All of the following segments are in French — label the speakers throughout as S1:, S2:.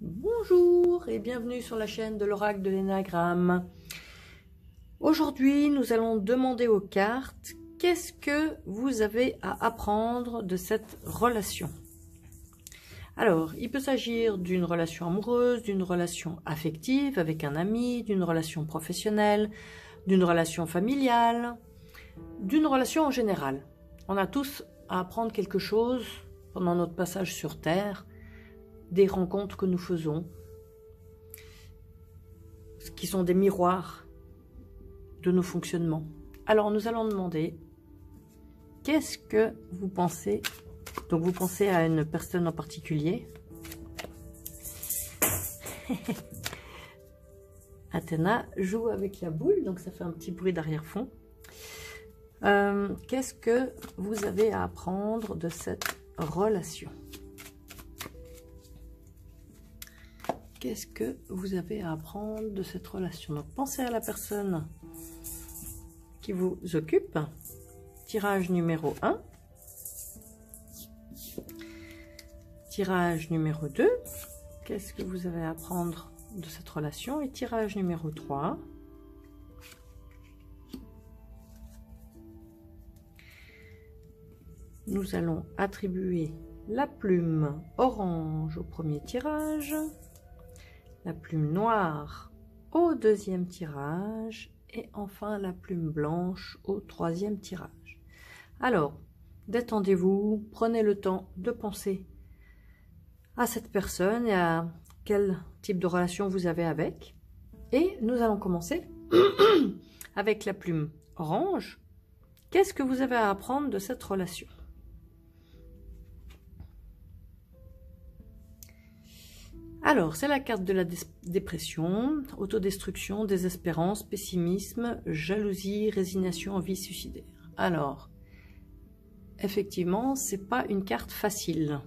S1: Bonjour et bienvenue sur la chaîne de l'oracle de l'énagramme. Aujourd'hui, nous allons demander aux cartes qu'est-ce que vous avez à apprendre de cette relation. Alors, il peut s'agir d'une relation amoureuse, d'une relation affective avec un ami, d'une relation professionnelle, d'une relation familiale, d'une relation en général. On a tous à apprendre quelque chose pendant notre passage sur Terre, des rencontres que nous faisons, qui sont des miroirs de nos fonctionnements. Alors nous allons demander, qu'est-ce que vous pensez? Donc vous pensez à une personne en particulier. Athéna joue avec la boule, donc ça fait un petit bruit d'arrière-fond. Qu'est-ce que vous avez à apprendre de cette relation? Qu'est-ce que vous avez à apprendre de cette relation? Donc, pensez à la personne qui vous occupe. Tirage numéro 1. Tirage numéro 2. Qu'est-ce que vous avez à apprendre de cette relation? Et tirage numéro 3. Nous allons attribuer la plume orange au premier tirage, la plume noire au deuxième tirage et enfin la plume blanche au troisième tirage. Alors, détendez-vous, prenez le temps de penser à cette personne et à quel type de relation vous avez avec. Et nous allons commencer avec la plume orange. Qu'est-ce que vous avez à apprendre de cette relation? Alors, c'est la carte de la dépression, autodestruction, désespérance, pessimisme, jalousie, résignation, envie suicidaire. Alors, effectivement, c'est pas une carte facile.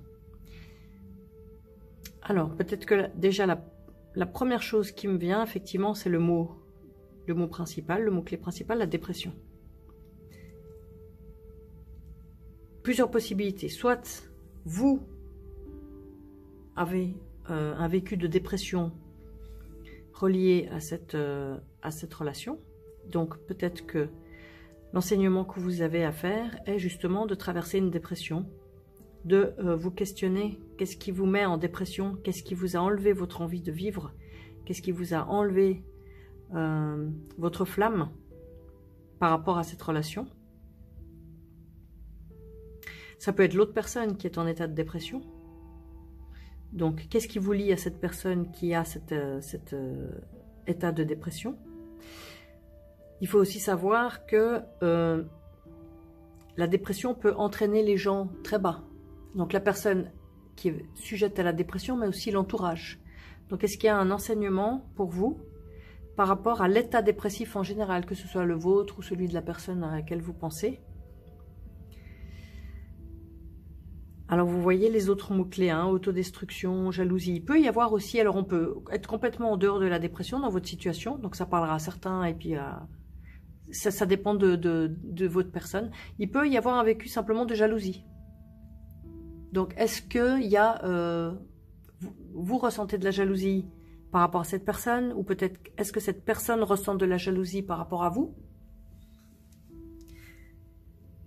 S1: Alors, peut-être que déjà la première chose qui me vient, effectivement, c'est le mot principal, le mot-clé principal, la dépression. Plusieurs possibilités. Soit vous avez un vécu de dépression relié à cette relation. Donc peut-être que l'enseignement que vous avez à faire est justement de traverser une dépression, de vous questionner qu'est-ce qui vous met en dépression, qu'est-ce qui vous a enlevé votre envie de vivre, qu'est-ce qui vous a enlevé votre flamme par rapport à cette relation. Ça peut être l'autre personne qui est en état de dépression. Donc, qu'est-ce qui vous lie à cette personne qui a cet état de dépression? Il faut aussi savoir que la dépression peut entraîner les gens très bas. Donc, la personne qui est sujette à la dépression, mais aussi l'entourage. Donc, est-ce qu'il y a un enseignement pour vous par rapport à l'état dépressif en général, que ce soit le vôtre ou celui de la personne à laquelle vous pensez? Alors, vous voyez les autres mots-clés, hein, autodestruction, jalousie. Il peut y avoir aussi, alors on peut être complètement en dehors de la dépression dans votre situation, donc ça parlera à certains, et puis ça dépend de votre personne. Il peut y avoir un vécu simplement de jalousie. Donc, est-ce que il y a, vous ressentez de la jalousie par rapport à cette personne, ou peut-être est-ce que cette personne ressent de la jalousie par rapport à vous?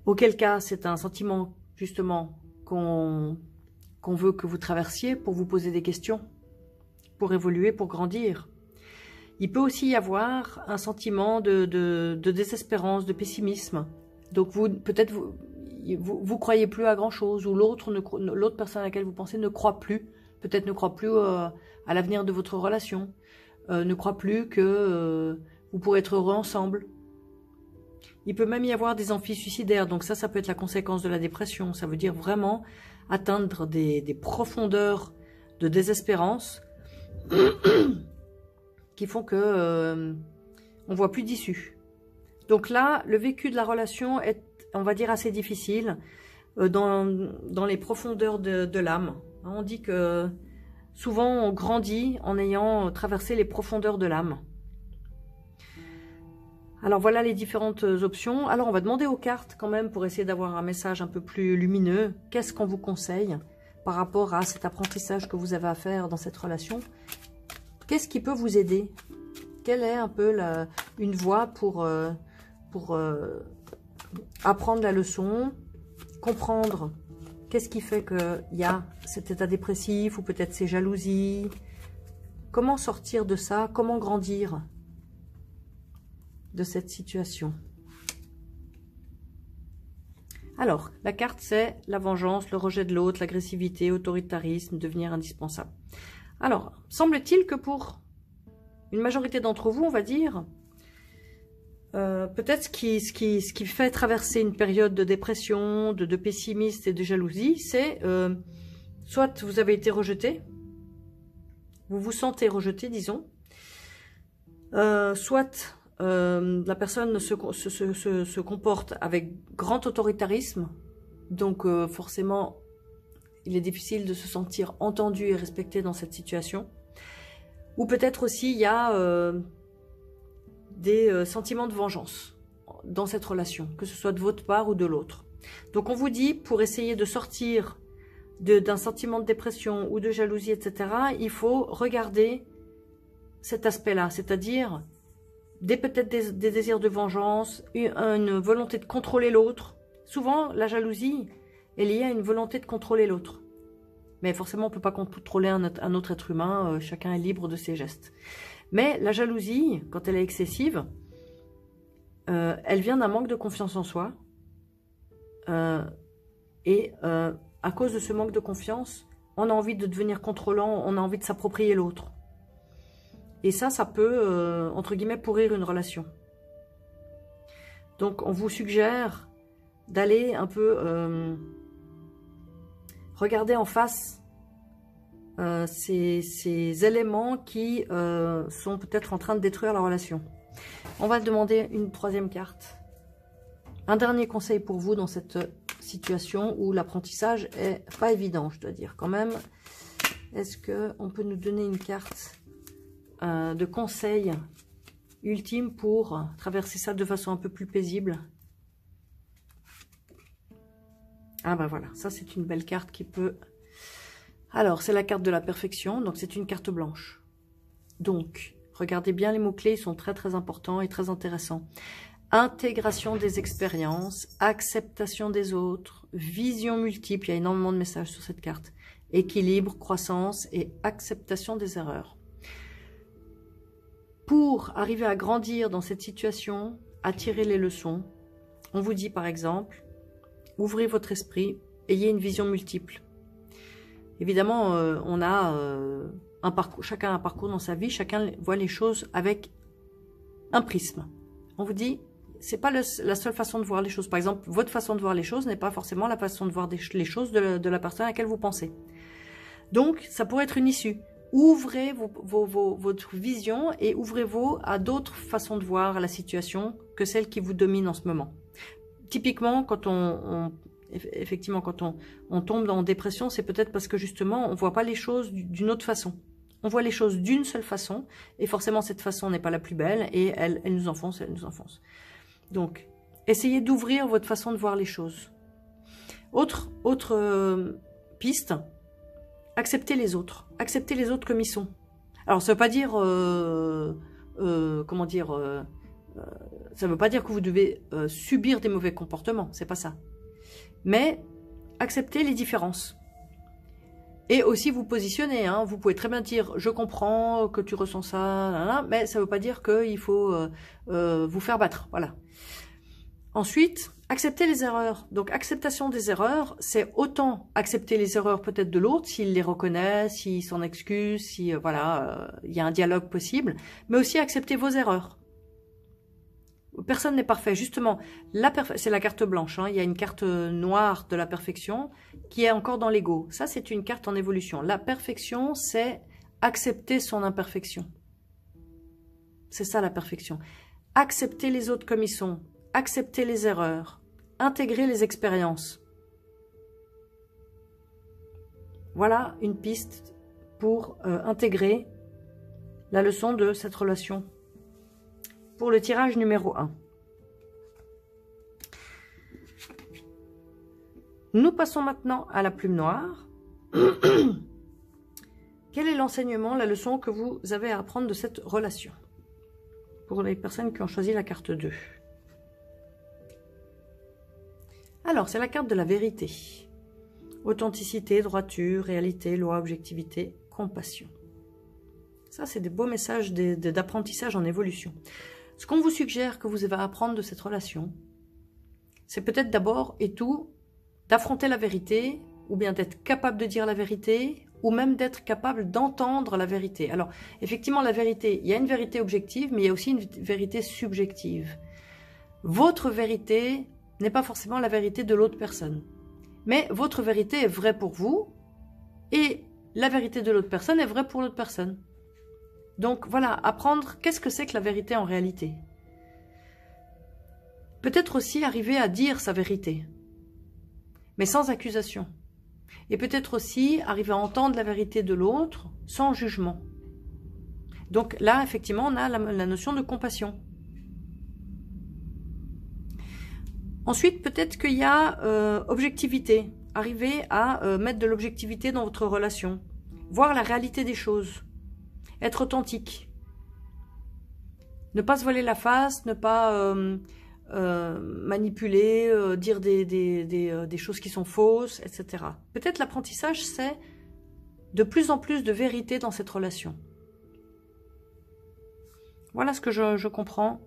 S1: Auquel cas, c'est un sentiment, justement, qu'on veut que vous traversiez pour vous poser des questions, pour évoluer, pour grandir. Il peut aussi y avoir un sentiment de désespérance, de pessimisme. Donc peut-être vous croyez plus à grand chose, ou l'autre personne à laquelle vous pensez ne croit plus, peut-être ne croit plus à l'avenir de votre relation, ne croit plus que vous pourrez être heureux ensemble. Il peut même y avoir des envies suicidaires, donc ça peut être la conséquence de la dépression. Ça veut dire vraiment atteindre des profondeurs de désespérance qui font que on voit plus d'issue. Donc là, le vécu de la relation est, on va dire, assez difficile dans les profondeurs de l'âme. On dit que souvent on grandit en ayant traversé les profondeurs de l'âme. Alors voilà les différentes options. Alors on va demander aux cartes quand même pour essayer d'avoir un message un peu plus lumineux. Qu'est-ce qu'on vous conseille par rapport à cet apprentissage que vous avez à faire dans cette relation. Qu'est-ce qui peut vous aider? Quelle est un peu une voie pour apprendre la leçon, comprendre qu'est-ce qui fait qu'il y a cet état dépressif ou peut-être ces jalousies? Comment sortir de ça? Comment grandir de cette situation? Alors, la carte, c'est la vengeance, le rejet de l'autre, l'agressivité, autoritarisme, devenir indispensable. Alors, semble-t-il que pour une majorité d'entre vous, on va dire, peut-être ce qui fait traverser une période de dépression, de pessimisme et de jalousie, c'est soit vous avez été rejeté, vous vous sentez rejeté, disons, soit la personne se comporte avec grand autoritarisme, donc forcément il est difficile de se sentir entendu et respecté dans cette situation. Ou peut-être aussi il y a des sentiments de vengeance dans cette relation, que ce soit de votre part ou de l'autre. Donc on vous dit, pour essayer de sortir d'un sentiment de dépression ou de jalousie, etc., il faut regarder cet aspect-là, c'est-à-dire peut-être des désirs de vengeance, une volonté de contrôler l'autre. Souvent, la jalousie est liée à une volonté de contrôler l'autre. Mais forcément, on ne peut pas contrôler un autre être humain, chacun est libre de ses gestes. Mais la jalousie, quand elle est excessive, elle vient d'un manque de confiance en soi. Et à cause de ce manque de confiance, on a envie de devenir contrôlant, on a envie de s'approprier l'autre. Et ça peut, entre guillemets, pourrir une relation. Donc, on vous suggère d'aller un peu regarder en face ces éléments qui sont peut-être en train de détruire la relation. On va demander une troisième carte. Un dernier conseil pour vous dans cette situation où l'apprentissage est pas évident, je dois dire quand même. Est-ce qu'on peut nous donner une carte de conseil ultime pour traverser ça de façon un peu plus paisible? Ah ben voilà, ça c'est une belle carte qui peut... Alors, c'est la carte de la perfection, donc c'est une carte blanche. Donc, regardez bien les mots-clés, ils sont très très importants et très intéressants. Intégration des expériences, acceptation des autres, vision multiple, il y a énormément de messages sur cette carte. Équilibre, croissance et acceptation des erreurs. Pour arriver à grandir dans cette situation, à tirer les leçons, on vous dit par exemple, ouvrez votre esprit, ayez une vision multiple. Évidemment, on a un parcours, chacun a un parcours dans sa vie, chacun voit les choses avec un prisme. On vous dit, c'est pas la seule façon de voir les choses. Par exemple, votre façon de voir les choses n'est pas forcément la façon de voir les choses de la personne à laquelle vous pensez. Donc, ça pourrait être une issue. Ouvrez votre vision et ouvrez-vous à d'autres façons de voir la situation que celle qui vous domine en ce moment. Typiquement, quand effectivement, quand on tombe en dépression, c'est peut-être parce que justement, on ne voit pas les choses d'une autre façon. On voit les choses d'une seule façon, et forcément, cette façon n'est pas la plus belle, et elle nous enfonce, elle nous enfonce. Donc, essayez d'ouvrir votre façon de voir les choses. Autre piste, acceptez les autres. Acceptez les autres comme ils sont. Alors, ça ne veut pas dire... comment dire... ça ne veut pas dire que vous devez subir des mauvais comportements, c'est pas ça. Mais acceptez les différences. Et aussi vous positionner. Hein. Vous pouvez très bien dire « je comprends que tu ressens ça », mais ça ne veut pas dire qu'il faut vous faire battre. Voilà. Ensuite, accepter les erreurs. Donc, acceptation des erreurs, c'est autant accepter les erreurs peut-être de l'autre, s'il les reconnaît, s'il s'en excuse, si voilà, il y a un dialogue possible, mais aussi accepter vos erreurs. Personne n'est parfait. Justement, c'est la carte blanche. Hein. Il y a une carte noire de la perfection qui est encore dans l'ego. Ça, c'est une carte en évolution. La perfection, c'est accepter son imperfection. C'est ça la perfection. Accepter les autres comme ils sont. Accepter les erreurs. Intégrer les expériences. Voilà une piste pour intégrer la leçon de cette relation. Pour le tirage numéro 1. Nous passons maintenant à la plume noire. Quel est l'enseignement, la leçon que vous avez à apprendre de cette relation? Pour les personnes qui ont choisi la carte 2. Alors, c'est la carte de la vérité. Authenticité, droiture, réalité, loi, objectivité, compassion. Ça, c'est des beaux messages d'apprentissage en évolution. Ce qu'on vous suggère que vous avez à apprendre de cette relation, c'est peut-être d'abord et tout d'affronter la vérité, ou bien d'être capable de dire la vérité, ou même d'être capable d'entendre la vérité. Alors, effectivement, la vérité, il y a une vérité objective, mais il y a aussi une vérité subjective. Votre vérité n'est pas forcément la vérité de l'autre personne. Mais votre vérité est vraie pour vous, et la vérité de l'autre personne est vraie pour l'autre personne. Donc voilà, apprendre qu'est-ce que c'est que la vérité en réalité. Peut-être aussi arriver à dire sa vérité, mais sans accusation. Et peut-être aussi arriver à entendre la vérité de l'autre sans jugement. Donc là, effectivement, on a la notion de compassion. Ensuite, peut-être qu'il y a objectivité. Arriver à mettre de l'objectivité dans votre relation. Voir la réalité des choses. Être authentique. Ne pas se voiler la face, ne pas manipuler, dire des choses qui sont fausses, etc. Peut-être l'apprentissage, c'est de plus en plus de vérité dans cette relation. Voilà ce que je comprends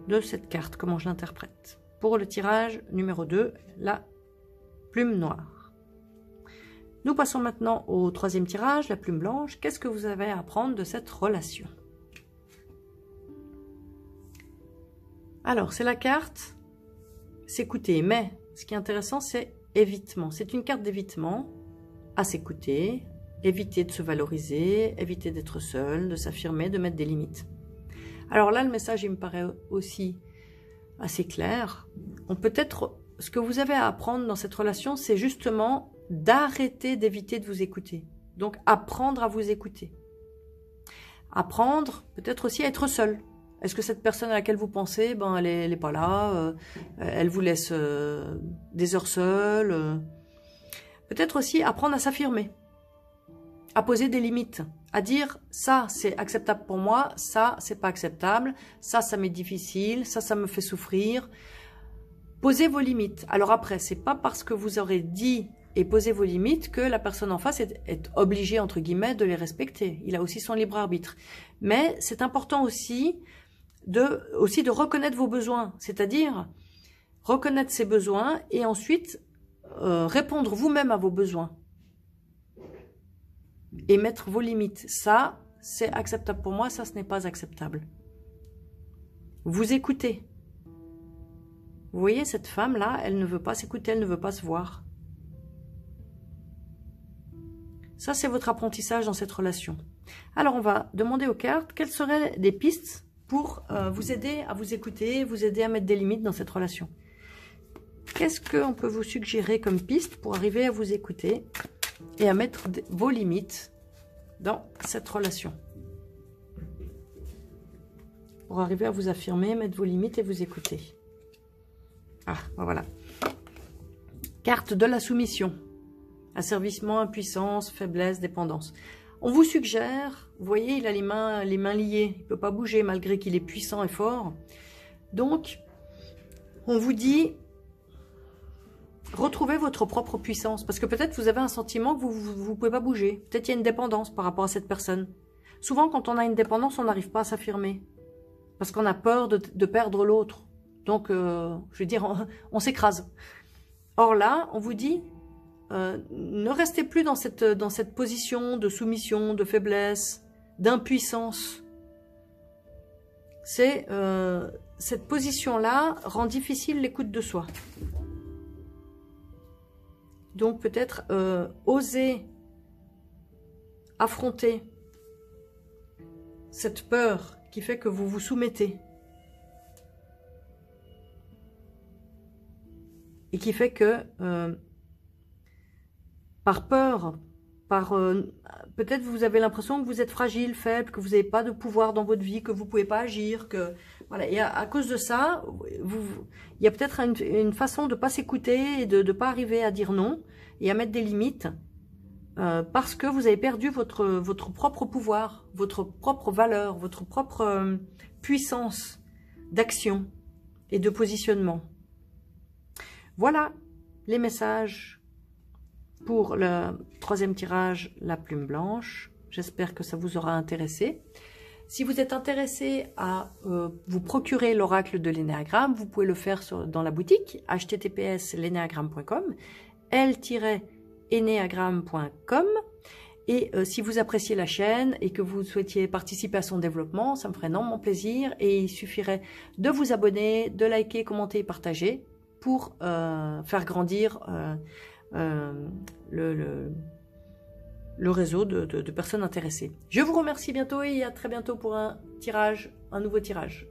S1: de cette carte, comment je l'interprète. Pour le tirage numéro 2, la plume noire. Nous passons maintenant au troisième tirage, la plume blanche. Qu'est-ce que vous avez à apprendre de cette relation? Alors, c'est la carte s'écouter, mais ce qui est intéressant, c'est évitement. C'est une carte d'évitement à s'écouter, éviter de se valoriser, éviter d'être seul, de s'affirmer, de mettre des limites. Alors là, le message, il me paraît aussi assez clair. Ce que vous avez à apprendre dans cette relation, c'est justement d'arrêter d'éviter de vous écouter. Donc, apprendre à vous écouter. Apprendre, peut-être aussi à être seul. Est-ce que cette personne à laquelle vous pensez, elle n'est pas là, elle vous laisse des heures seule. Peut-être aussi apprendre à s'affirmer, à poser des limites, à dire ça c'est acceptable pour moi, ça c'est pas acceptable, ça m'est difficile, ça me fait souffrir. Posez vos limites. Alors après, c'est pas parce que vous aurez dit et posé vos limites que la personne en face est obligée entre guillemets de les respecter. Il a aussi son libre arbitre. Mais c'est important aussi de reconnaître vos besoins, c'est-à-dire reconnaître ses besoins et ensuite répondre vous-même à vos besoins et mettre vos limites. Ça, c'est acceptable pour moi, ça, ce n'est pas acceptable. Vous écoutez. Vous voyez, cette femme-là, elle ne veut pas s'écouter, elle ne veut pas se voir. Ça, c'est votre apprentissage dans cette relation. Alors, on va demander aux cartes quelles seraient des pistes pour vous aider à vous écouter, vous aider à mettre des limites dans cette relation. Qu'est-ce qu'on peut vous suggérer comme piste pour arriver à vous écouter et à mettre vos limites dans cette relation? Pour arriver à vous affirmer, mettre vos limites et vous écouter. Ah, voilà. Carte de la soumission. Asservissement, impuissance, faiblesse, dépendance. On vous suggère, vous voyez, il a les mains liées, il ne peut pas bouger malgré qu'il est puissant et fort. Donc, on vous dit, retrouvez votre propre puissance. Parce que peut-être vous avez un sentiment que vous ne pouvez pas bouger. Peut-être il y a une dépendance par rapport à cette personne. Souvent, quand on a une dépendance, on n'arrive pas à s'affirmer. Parce qu'on a peur de perdre l'autre. Donc, je veux dire, on s'écrase. Or là, on vous dit, ne restez plus dans cette position de soumission, de faiblesse, d'impuissance. Cette position-là rend difficile l'écoute de soi. Donc peut-être oser affronter cette peur qui fait que vous vous soumettez. Et qui fait que par peur, peut-être vous avez l'impression que vous êtes fragile, faible, que vous n'avez pas de pouvoir dans votre vie, que vous ne pouvez pas agir, que voilà. Et à cause de ça, il y a peut-être une façon de ne pas s'écouter et de ne pas arriver à dire non et à mettre des limites parce que vous avez perdu votre propre pouvoir, votre propre valeur, votre propre puissance d'action et de positionnement. Voilà les messages pour le 3e tirage, la plume blanche. J'espère que ça vous aura intéressé. Si vous êtes intéressé à vous procurer l'oracle de l'énéagramme, vous pouvez le faire dans la boutique https://lenéagramme.com, l-enéagramme.com. Et si vous appréciez la chaîne et que vous souhaitiez participer à son développement, ça me ferait énormément plaisir. Et il suffirait de vous abonner, de liker, commenter et partager pour faire grandir le réseau de personnes intéressées. Je vous remercie bientôt et à très bientôt pour un nouveau tirage.